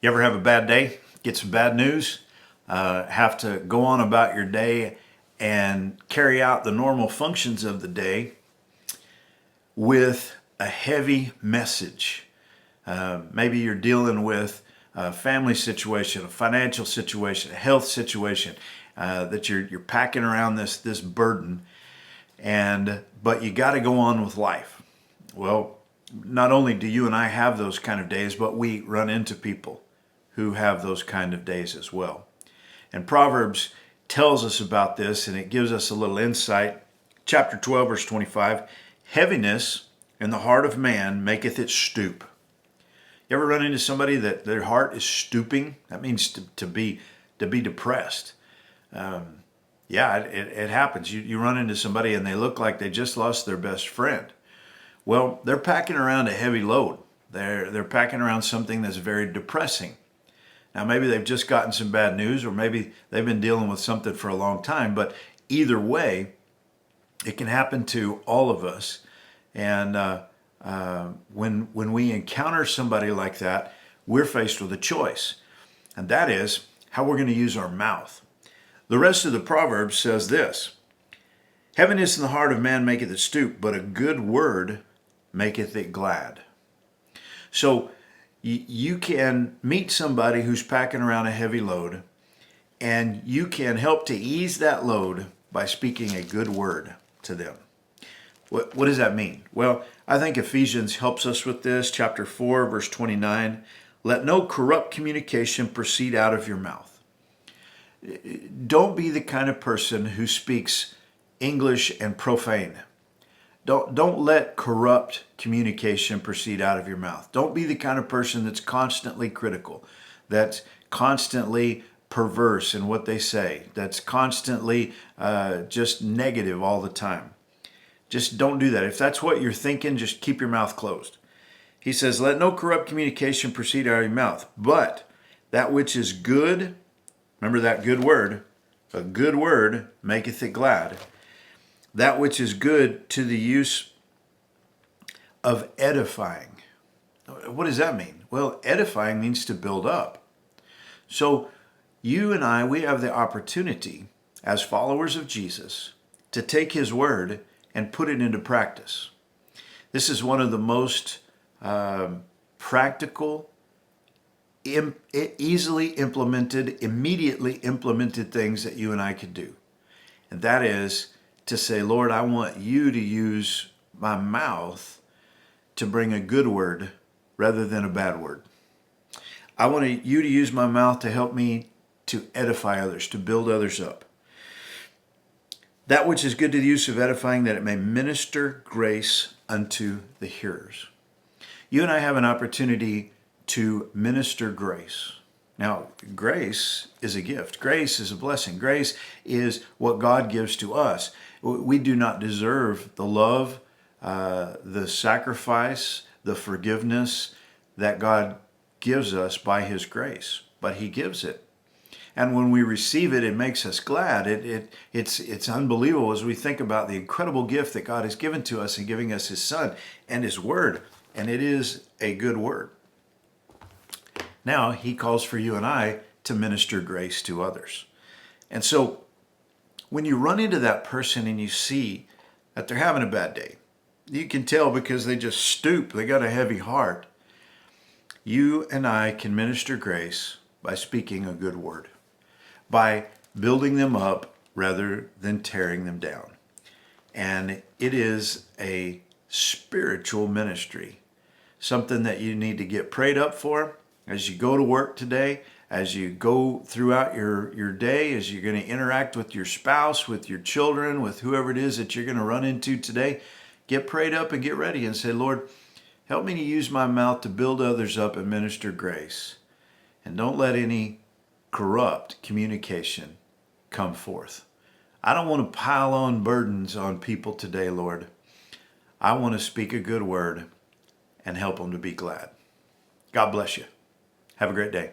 You ever have a bad day, get some bad news, have to go on about your day and carry out the normal functions of the day with a heavy message? Maybe you're dealing with a family situation, a financial situation, a health situation, that you're packing around this burden, but you got to go on with life. Well, not only do you and I have those kind of days, but we run into people who have those kind of days as well. And Proverbs tells us about this, and it gives us a little insight. Chapter 12, verse 25, heaviness in the heart of man maketh it stoop. You ever run into somebody that their heart is stooping? That means to be depressed. It happens. You run into somebody and they look like they just lost their best friend. Well, they're packing around a heavy load. They're packing around something that's very depressing. Now, maybe they've just gotten some bad news, or maybe they've been dealing with something for a long time, but either way, it can happen to all of us. And when we encounter somebody like that, we're faced with a choice, and that is how we're going to use our mouth. The rest of the Proverbs says this: heaviness in the heart of man maketh it stoop, but a good word maketh it glad. So you can meet somebody who's packing around a heavy load, and you can help to ease that load by speaking a good word to them. What does that mean? Well, I think Ephesians helps us with this. Chapter 4, verse 29, let no corrupt communication proceed out of your mouth. Don't be the kind of person who speaks English and profane. Don't let corrupt communication proceed out of your mouth. Don't be the kind of person that's constantly critical, that's constantly perverse in what they say, that's constantly just negative all the time. Just don't do that. If that's what you're thinking, just keep your mouth closed. He says, let no corrupt communication proceed out of your mouth, but that which is good, remember that good word, a good word maketh it glad. That which is good to the use of edifying. What does that mean? Well, edifying means to build up. So you and I, we have the opportunity as followers of Jesus to take his word and put it into practice. This is one of the most practical, easily implemented, immediately implemented things that you and I could do. And that is to say, Lord, I want you to use my mouth to bring a good word rather than a bad word. I want you to use my mouth to help me to edify others, to build others up. That which is good to the use of edifying, that it may minister grace unto the hearers. You and I have an opportunity to minister grace. Now, grace is a gift. Grace is a blessing. Grace is what God gives to us. We do not deserve the love, the sacrifice, the forgiveness that God gives us by his grace, but he gives it. And when we receive it, it makes us glad. It's unbelievable as we think about the incredible gift that God has given to us in giving us his Son and his word, and it is a good word. Now, he calls for you and I to minister grace to others. And so when you run into that person and you see that they're having a bad day, you can tell because they just stoop, they got a heavy heart. You and I can minister grace by speaking a good word, by building them up rather than tearing them down. And it is a spiritual ministry, something that you need to get prayed up for as you go to work today, as you go throughout your day, as you're going to interact with your spouse, with your children, with whoever it is that you're going to run into today. Get prayed up and get ready and say, Lord, help me to use my mouth to build others up and minister grace. And don't let any corrupt communication come forth. I don't want to pile on burdens on people today, Lord. I want to speak a good word and help them to be glad. God bless you. Have a great day.